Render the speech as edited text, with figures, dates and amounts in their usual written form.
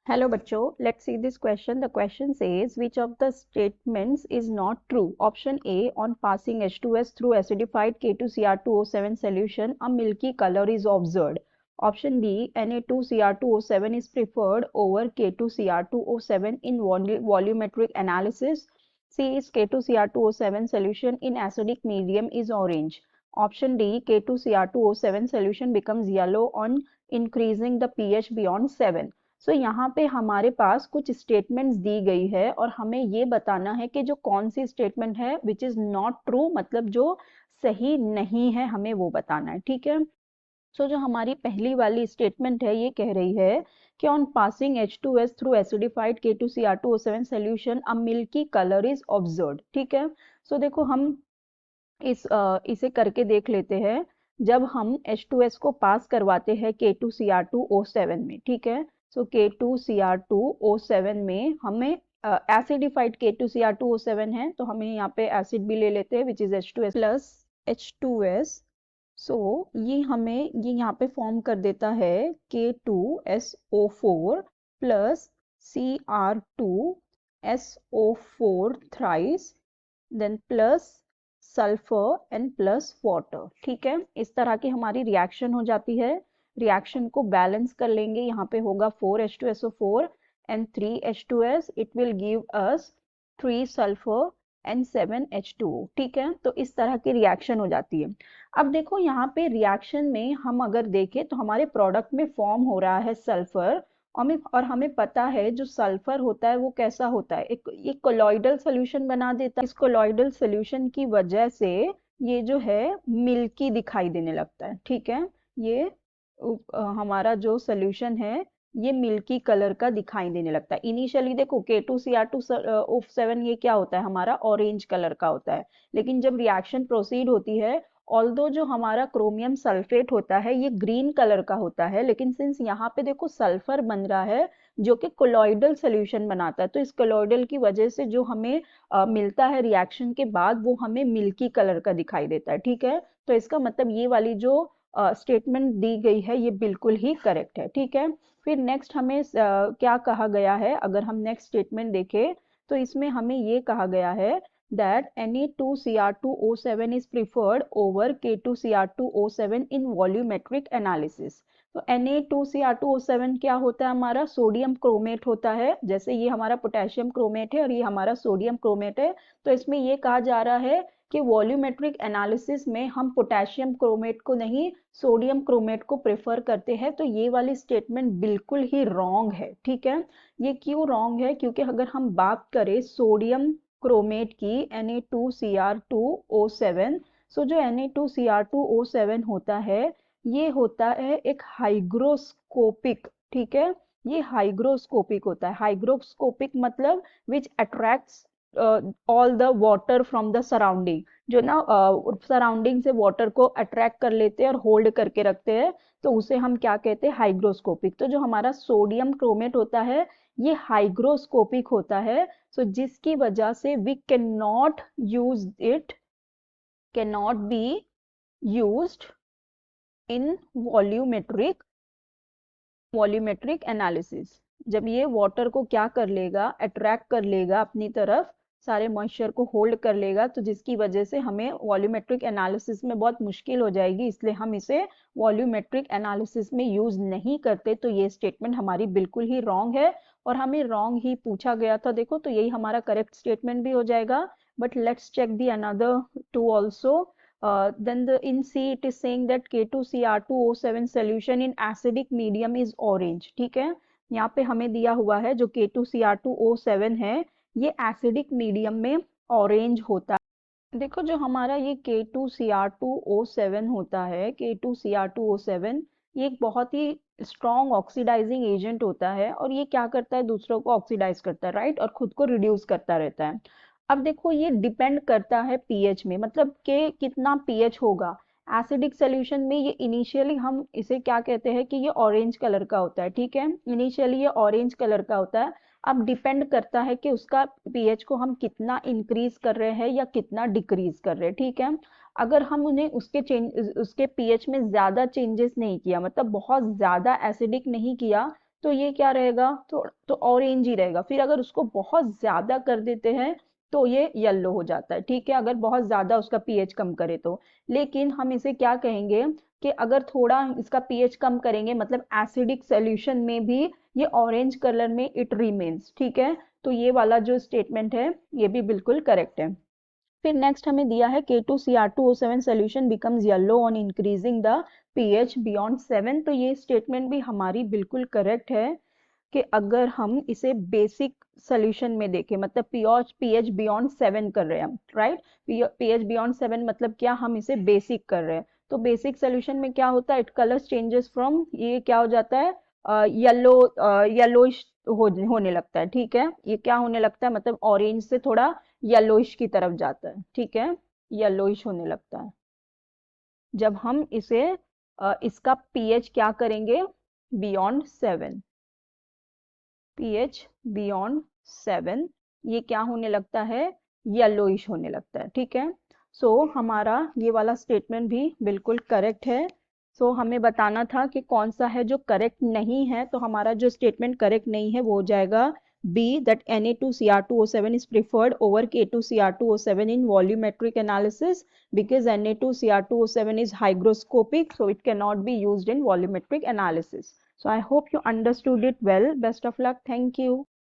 Hello bachcho, let's see this question. The question says which of the statements is not true? Option A, on passing H2S through acidified K2Cr2O7 solution, a milky color is observed. Option B, Na2Cr2O7 is preferred over K2Cr2O7 in volumetric analysis. C is K2Cr2O7 solution in acidic medium is orange. Option D, K2Cr2O7 solution becomes yellow on increasing the pH beyond 7. सो यहाँ पे हमारे पास कुछ statements दी गई है और हमें ये बताना है कि जो कौन सी स्टेटमेंट है विच इज नॉट ट्रू, मतलब जो सही नहीं है, हमें वो बताना है। ठीक है, सो जो हमारी पहली वाली स्टेटमेंट है ये कह रही है कि on passing H2S through acidified K2Cr2O7 solution a milky colour is observed. ठीक है, सो देखो हम इसे करके देख लेते हैं। जब हम H2S को पास करवाते हैं K2Cr2O7 में, ठीक है, सो K2Cr2O7 में हमें एसिडिफाइड K2Cr2O7 है तो हमें यहाँ पे एसिड भी ले लेते हैं which is H2S plus H2S। सो ये हमें ये यहाँ पे फॉर्म कर देता है K2SO4 plus Cr2SO4 thrice then plus sulphur and plus water. ठीक है, इस तरह की हमारी रिएक्शन हो जाती है। रिएक्शन को बैलेंस कर लेंगे, यहाँ पे होगा 4H2SO4 and 3H2S, it will give us 3 sulphur and 7H2O। ठीक है, तो इस तरह की रिएक्शन हो जाती है। अब देखो यहाँ पे रिएक्शन में हम अगर देखें तो हमारे प्रोडक्ट में फॉर्म हो रहा है सल्फर, और हमें पता है जो सल्फर होता है वो कैसा होता है, एक कोलॉइडल सोल्यूशन बना देता है। इस कोलॉइडल सोल्यूशन की वजह से ये जो है मिल्की दिखाई देने लगता है। ठीक है, ये हमारा जो सोल्यूशन है ये मिल्की कलर का दिखाई देने लगता है। इनिशियली देखो K2Cr2O7 ये क्या होता है, हमारा ऑरेंज कलर का होता है, लेकिन जब रिएक्शन प्रोसीड होती है, ऑल्दो जो हमारा क्रोमियम सल्फेट होता है ये ग्रीन कलर का होता है, लेकिन सिंस यहाँ पे देखो सल्फर बन रहा है जो कि कोलॉइडल सोल्यूशन बनाता है, तो इस कोलॉइडल की वजह से जो हमें मिलता है रिएक्शन के बाद वो हमें मिल्की कलर का दिखाई देता है। ठीक है, तो इसका मतलब ये वाली जो स्टेटमेंट दी गई है ये बिल्कुल ही करेक्ट है। ठीक है, फिर नेक्स्ट हमें क्या कहा गया है, अगर हम नेक्स्ट स्टेटमेंट देखें तो इसमें हमें ये कहा गया है that Na2Cr2O7 is preferred over K2Cr2O7 in volumetric analysis। तो Na2Cr2O7 क्या होता है, हमारा सोडियम क्रोमेट होता है। जैसे ये हमारा पोटेशियम क्रोमेट है और ये हमारा सोडियम क्रोमेट है, तो इसमें ये कहा जा रहा है कि वॉल्यूमेट्रिक एनालिसिस में हम पोटेशियम क्रोमेट को नहीं सोडियम क्रोमेट को प्रेफर करते हैं। तो ये वाली स्टेटमेंट बिल्कुल ही रॉन्ग है। ठीक है, ये क्यों रॉन्ग है, क्योंकि अगर हम बात करें सोडियम क्रोमेट की Na2Cr2O7, सो जो Na2Cr2O7 होता है ये होता है एक हाइग्रोस्कोपिक। ठीक है, ये हाइग्रोस्कोपिक होता है। हाइग्रोस्कोपिक मतलब which attracts all the water from the surrounding, जो ना सराउंडिंग से वाटर को अट्रैक्ट कर लेते हैं और होल्ड करके रखते हैं, तो उसे हम क्या कहते हैं, हाइग्रोस्कोपिक। तो जो हमारा सोडियम क्रोमेट होता है ये हाइग्रोस्कोपिक होता है, सो जिसकी वजह से we can not use it, can not be used in volumetric analysis. जब ये वाटर को क्या कर लेगा, अट्रैक्ट कर लेगा अपनी तरफ, सारे मॉइस्चर को होल्ड कर लेगा, तो जिसकी वजह से हमें वॉल्यूमेट्रिक एनालिसिस में बहुत मुश्किल हो जाएगी, इसलिए हम इसे वॉल्यूमेट्रिक एनालिसिस में यूज नहीं करते। तो ये स्टेटमेंट हमारी बिल्कुल ही रॉन्ग है और हमें रॉन्ग ही पूछा गया था। देखो तो यही हमारा करेक्ट स्टेटमेंट भी हो जाएगा, but let's check the another two also. Then in C it is saying that K2Cr2O7 solution in acidic medium is orange। ठीक है, यहाँ पे हमें दिया हुआ है जो K2Cr2O7 है ये एसिडिक मीडियम में ऑरेंज होता है। देखो जो हमारा ये K2Cr2O7 होता है, K2Cr2O7 ये एक बहुत ही स्ट्रॉन्ग ऑक्सीडाइजिंग एजेंट होता है और ये क्या करता है, दूसरों को ऑक्सीडाइज करता है, राइट, और खुद को रिड्यूस करता रहता है। अब देखो ये डिपेंड करता है पीएच में, मतलब कि कितना पीएच होगा। एसिडिक सोल्यूशन में ये इनिशियली हम इसे क्या कहते हैं कि ये ऑरेंज कलर का होता है। ठीक है, इनिशियली ये ऑरेंज कलर का होता है। अब डिपेंड करता है कि उसका पीएच को हम कितना इंक्रीज कर रहे हैं या कितना डिक्रीज कर रहे हैं। ठीक है, अगर हम उन्हें उसके पीएच में ज्यादा चेंजेस नहीं किया, मतलब बहुत ज्यादा एसिडिक नहीं किया, तो ये क्या रहेगा, तो ऑरेंज ही रहेगा। फिर अगर उसको बहुत ज्यादा कर देते हैं तो ये येलो हो जाता है, ठीक है, अगर बहुत ज्यादा उसका पीएच कम करे तो। लेकिन हम इसे क्या कहेंगे कि अगर थोड़ा इसका पीएच कम करेंगे, मतलब एसिडिक सॉल्यूशन में भी ये ऑरेंज कलर में इट रिमेन्स, ठीक है। तो ये वाला जो स्टेटमेंट है ये भी बिल्कुल करेक्ट है। फिर नेक्स्ट हमें दिया है K2Cr2O7 solution becomes yellow on increasing the pH beyond 7। तो ये स्टेटमेंट भी हमारी बिल्कुल करेक्ट है कि अगर हम इसे बेसिक सोल्यूशन में देखें, मतलब पीएच बियॉन्ड 7 कर रहे हैं हम, राइट। पीएच बियॉन्ड 7 मतलब क्या, हम इसे बेसिक कर रहे हैं। तो बेसिक सोल्यूशन में क्या होता है, इट कलर चेंजेस फ्रॉम, ये क्या हो जाता है, येलो, येलोइश होने लगता है, ठीक है। ये क्या होने लगता है, मतलब ऑरेंज से थोड़ा येलोइश की तरफ जाता है, ठीक है, येलोइश होने लगता है जब हम इसे इसका पीएच क्या करेंगे, बियॉन्ड 7। पीएच बियॉन्ड 7 ये क्या होने लगता है, येलोइश होने लगता है, ठीक है। सो हमारा ये वाला स्टेटमेंट भी बिल्कुल करेक्ट है। सो हमें बताना था कि कौन सा है जो करेक्ट नहीं है। तो हमारा जो स्टेटमेंट करेक्ट नहीं है वो हो जाएगा B, that Na2Cr2O7 is preferred over K2Cr2O7 in volumetric analysis because Na2Cr2O7 is hygroscopic, so it cannot be used in volumetric analysis. So I hope you understood it well. Best of luck. Thank you.